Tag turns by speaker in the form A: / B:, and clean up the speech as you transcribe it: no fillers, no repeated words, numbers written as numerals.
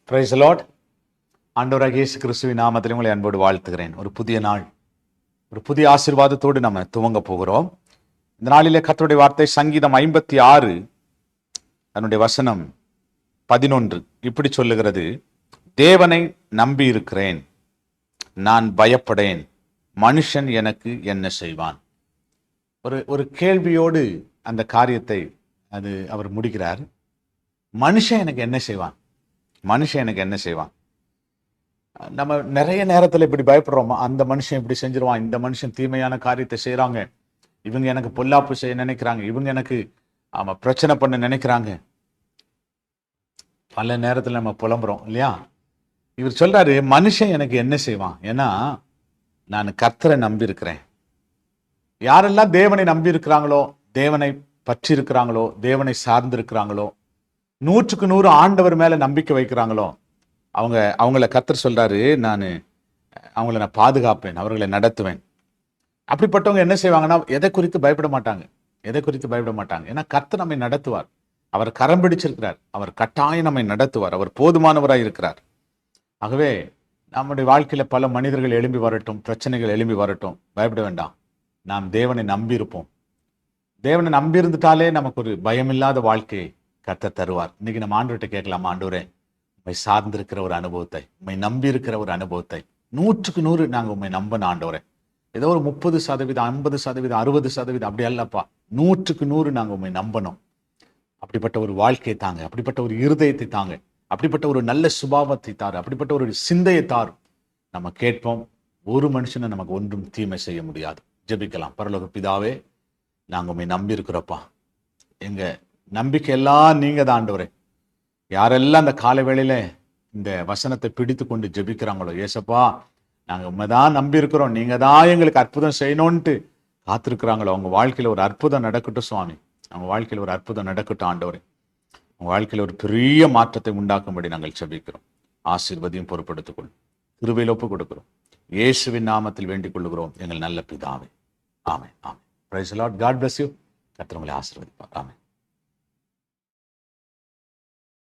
A: Price the Lord. ஆண்டவராகிய இயேசு கிறிஸ்துவின் நாமத்தில் உங்களை அன்போடு வாழ்த்துகிறேன். ஒரு புதிய நாள், ஒரு புதிய ஆசீர்வாதத்தோடு நம்ம துவங்க போகிறோம். இந்த நாளிலே கர்த்தருடைய வார்த்தை சங்கீதம் 56 அதனுடைய வசனம் 11 இப்படி சொல்லுகிறது: தேவனை நம்பி இருக்கிறேன், நான் பயப்படேன், மனுஷன் எனக்கு என்ன செய்வான். ஒரு கேள்வியோடு அந்த காரியத்தை அவர் முடிக்கிறார். மனுஷன் எனக்கு என்ன செய்வான், மனுஷன் எனக்கு என்ன செய்வான். நம்ம நிறைய நேரத்தில் இப்படி பயப்படுறோமா, அந்த மனுஷன் இப்படி செஞ்சிருவான், இந்த மனுஷன் தீமையான காரியத்தை செய்யறாங்க, இவங்க எனக்கு பொல்லாப்பு செய்ய நினைக்கிறாங்க, இவங்க எனக்கு பிரச்சனை பண்ண நினைக்கிறாங்க. பல நேரத்தில் நம்ம புலம்புறோம் இல்லையா. இவர் சொல்றாரு, மனுஷன் எனக்கு என்ன செய்வான், ஏன்னா நான் கர்த்தரை நம்பி இருக்கிறேன். யாரெல்லாம் தேவனை நம்பி இருக்கிறாங்களோ, தேவனை பற்றி இருக்கிறாங்களோ, தேவனை சார்ந்து இருக்கிறாங்களோ, 100க்கு 100 ஆண்டவர் மேல நம்பிக்கை வைக்கிறாங்களோ, அவங்கள கர்த்தர் சொல்றாரு, நான் பாதுகாப்பேன், அவர்களை நடத்துவேன். அப்படிப்பட்டவங்க என்ன செய்வாங்கன்னா, எதை குறித்து பயப்பட மாட்டாங்க. ஏன்னா கர்த்தர் நம்மை நடத்துவார். அவர் கரம் பிடிச்சிருக்கிறார், அவர் கட்டாயம் நம்மை நடத்துவார், அவர் போதுமானவராய் இருக்கிறார். ஆகவே நம்முடைய வாழ்க்கையில பல மனிதர்கள் எழும்பி வரட்டும், பிரச்சனைகள் எழும்பி வரட்டும், பயப்பட வேண்டாம். நாம் தேவனை நம்பி இருப்போம். தேவனை நம்பி இருந்துட்டாலே நமக்கு ஒரு பயமில்லாத வாழ்க்கையை கர்த்தர் தருவார். இன்னைக்கு நம்ம ஆண்டவர்கிட்ட கேட்கலாம், ஆண்டவரே, உண்மை சார்ந்திருக்கிற ஒரு அனுபவத்தை, உண்மை நம்பி இருக்கிற ஒரு அனுபவத்தை, 100க்கு 100 நாங்கள் உண்மை நம்பணும் ஆண்டவரே. ஏதோ ஒரு 30%, 50%, 60% அப்படி அல்லப்பா, 100க்கு 100 நாங்கள் உண்மை நம்பணும். அப்படிப்பட்ட ஒரு வாழ்க்கையை தாங்க, அப்படிப்பட்ட ஒரு இருதயத்தை தாங்க, அப்படிப்பட்ட ஒரு நல்ல சுபாவத்தை தாரு, அப்படிப்பட்ட ஒரு சிந்தையை தாரும். நம்ம கேட்போம். ஒரு மனுஷனை நமக்கு ஒன்றும் தீமை செய்ய முடியாது. ஜெபிக்கலாம். பரலோக பிதாவே, நாங்கள் உண்மை நம்பி இருக்கிறோப்பா. எங்க நம்பிக்கை எல்லாம் நீங்க தான் ஆண்டவரே. யாரெல்லாம் அந்த காலை வேளையில இந்த வசனத்தை பிடித்து கொண்டு ஜெபிக்கிறாங்களோ, ஏசப்பா, நாங்கள் உண்மைதான் நம்பி இருக்கிறோம், நீங்க தான் எங்களுக்கு அற்புதம் செய்யணும்ட்டு காத்திருக்கிறாங்களோ, அவங்க வாழ்க்கையில ஒரு அற்புதம் நடக்கட்டும் சுவாமி. அவங்க வாழ்க்கையில் ஒரு அற்புதம் நடக்கட்டும் ஆண்டவரே. அவங்க வாழ்க்கையில் ஒரு பெரிய மாற்றத்தை உண்டாக்கும்படி நாங்கள் ஜெபிக்கிறோம். ஆசீர்வதியும் பொறுப்படுத்திக்கொள்ளும், கிருபையில் ஒப்பு கொடுக்கிறோம். இயேசுவின் நாமத்தில் வேண்டிக் கொள்ளுகிறோம் எங்கள் நல்ல பிதாவே. ஆமென். ஆமென். Praise the Lord. God bless you. கர்த்தர் உங்களை ஆசீர்வதிப்பார். ஆமென்.